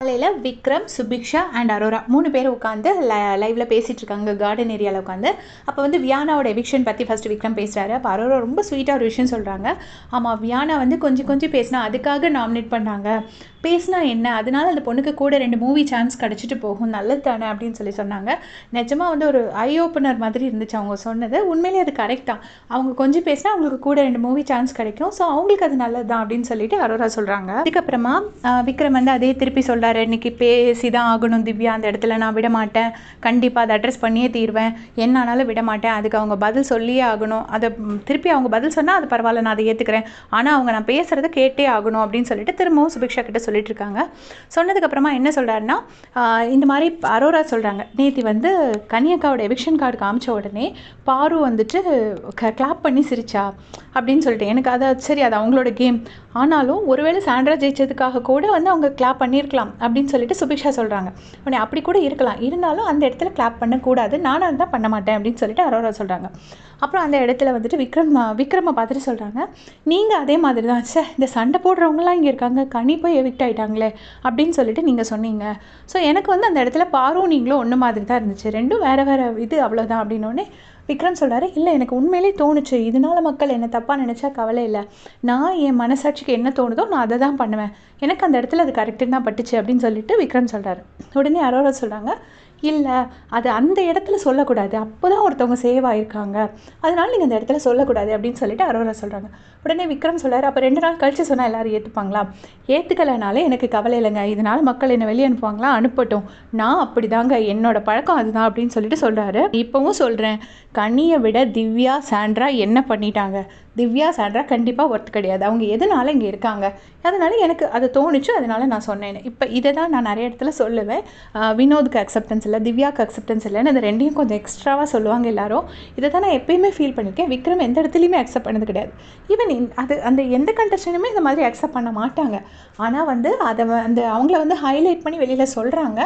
காலையில் விக்ரம், சுபிக்ஷா அண்ட் அரோரா 3 பேர் உட்காந்து லைவில் பேசிகிட்டு இருக்காங்க கார்டன் ஏரியாவில் உட்காந்து. அப்போ வந்து வியானாவோட எவிக்ஷன் பற்றி ஃபஸ்ட்டு விக்ரம் பேசுகிறாரு. அப்போ அரோரா ரொம்ப ஸ்வீட்டாக ஒரு விஷயம் சொல்கிறாங்க. ஆமாம், வியானா வந்து கொஞ்சம் கொஞ்சம் பேசினா அதுக்காக நாமினேட் பண்ணாங்க. பேசினா என்ன, அதனால அந்த பொண்ணுக்கு கூட 2 மூவி சான்ஸ் கிடச்சிட்டு போகும், நல்லது தானே அப்படின்னு சொல்லி சொன்னாங்க. நிஜமாக வந்து ஒரு ஐ ஓப்பனர் மாதிரி இருந்துச்சு அவங்க சொன்னது. உண்மையிலேயே அது கரெக்ட் தான். அவங்க கொஞ்சம் பேசினா அவங்களுக்கு கூட 2 மூவி சான்ஸ் கிடைக்கும். ஸோ அவங்களுக்கு அது நல்லது தான் அப்படின்னு சொல்லிட்டு அரோரா சொல்கிறாங்க. அதுக்கப்புறமா விக்ரம் வந்து அதே திருப்பி சொல்கிறாரு, இன்றைக்கி பேசி தான் ஆகணும் திவ்யா, அந்த இடத்துல நான் விட மாட்டேன், கண்டிப்பாக அதை அட்ரஸ் பண்ணியே தீர்வேன், என்ன ஆனாலும் விட மாட்டேன், அதுக்கு அவங்க பதில் சொல்லியே ஆகணும், அதை திருப்பி அவங்க பதில் சொன்னால் அது பரவாயில்ல, நான் அதை ஏற்றுக்கிறேன், ஆனால் அவங்க நான் பேசுகிறத கேட்டே ஆகணும் அப்படின்னு சொல்லிட்டு திரும்பவும் சுபிக்ஷா கிட்ட சொல்லிட்டு இருக்காங்க. சொன்னதுக்கப்புறமா என்ன சொல்கிறாருன்னா, இந்த மாதிரி அரோரா சொல்கிறாங்க, நேற்று வந்து கன்னியக்காவோட எவிக்ஷன் கார்டு காமிச்ச உடனே பாரு வந்துட்டு கிளாப் பண்ணி சிரிச்சா அப்படின்னு சொல்லிட்டு, எனக்கு அதை சரி அது அவங்களோட கேம், ஆனாலும் ஒருவேளை சாண்ட்ரா ஜெயிச்சதுக்காக கூட வந்து அவங்க கிளாப் பண்ணியிருக்கலாம் அப்படின்னு சொல்லிட்டு சுபிக்ஷா சொல்கிறாங்க. உடனே அப்படி கூட இருக்கலாம், இருந்தாலும் அந்த இடத்துல கிளாப் பண்ணக்கூடாது, நானாக தான் பண்ண மாட்டேன் அப்படின்னு சொல்லிட்டு அரோரா சொல்கிறாங்க. அப்புறம் அந்த இடத்துல வந்துட்டு விக்ரமை பார்த்துட்டு சொல்கிறாங்க, நீங்கள் அதே மாதிரி தான், சார் இந்த சண்டை போடுறவங்களாம் இங்கே இருக்காங்க, கனி போய் எவிக்ட் ஆகிட்டாங்களே அப்படின்னு சொல்லிட்டு நீங்கள் சொன்னீங்க. ஸோ எனக்கு வந்து அந்த இடத்துல பாரும் நீங்களும் ஒன்று மாதிரி தான் இருந்துச்சு, ரெண்டும் வேறு வேறு இது அவ்வளோதான் அப்படின்னோடனே விக்ரம் சொல்கிறாரு, இல்லை எனக்கு உண்மையிலே தோணுச்சு, இதனால் மக்கள் என்ன தப்பாக நினச்சா கவலை இல்லை, நான் என் மனசாட்சிக்கு என்ன தோணுதோ நான் அதை தான் பண்ணுவேன், எனக்கு அந்த இடத்துல அது கரெக்டுன்னு தான் பட்டுச்சு அப்படின்னு சொல்லிட்டு விக்ரம் சொல்கிறாரு. உடனே அரோரா சொல்கிறாங்க, இல்லை அது அந்த இடத்துல சொல்லக்கூடாது, அப்போ தான் ஒருத்தவங்க சேவ் ஆகிருக்காங்க, அதனால நீங்கள் அந்த இடத்துல சொல்லக்கூடாது அப்படின்னு சொல்லிட்டு அரோரா சொல்கிறாங்க. உடனே விக்ரம் சொல்கிறார், அப்போ 2 நாள் கழிச்சு சொன்னால் எல்லோரும் ஏற்றுப்பாங்களா, ஏற்றுக்கலைனாலே எனக்கு கவலை இல்லைங்க, இதனால் மக்கள் என்னை வெளியே அனுப்புவாங்களா, அனுப்பட்டும், நான் அப்படி தாங்க, என்னோட பழக்கம் அதுதான் அப்படின்னு சொல்லிட்டு சொல்கிறாரு. இப்போவும் சொல்கிறேன், கனியை விட திவ்யா சாண்ட்ரா என்ன பண்ணிட்டாங்க, திவ்யா சாண்ட்ரா கண்டிப்பாக ஒர்த்து கிடையாது, அவங்க எதனால இங்கே இருக்காங்க, அதனால எனக்கு அது தோணுச்சு, அதனால நான் சொன்னேன். இப்போ இதை தான் நான் நிறைய இடத்துல சொல்லுவேன், வினோதுக்கு அக்செப்டன்ஸ் இல்லை, திவ்யாவுக்கு அக்செப்டன்ஸ் இல்லைன்னு அந்த ரெண்டையும் கொஞ்சம் எக்ஸ்ட்ராவாக சொல்லுவாங்க எல்லாரும். இதை தான் நான் எப்பயுமே ஃபீல் பண்ணியிருக்கேன். விக்ரம் எந்த இடத்துலையுமே அக்செப்ட் பண்ணது கிடையாது. ஈவன் அது அந்த எந்த கண்டஸ்டனுமே இந்த மாதிரி அக்செப்ட் பண்ண மாட்டாங்க. ஆனால் வந்து அதை அவங்கள வந்து ஹைலைட் பண்ணி வெளியில் சொல்கிறாங்க.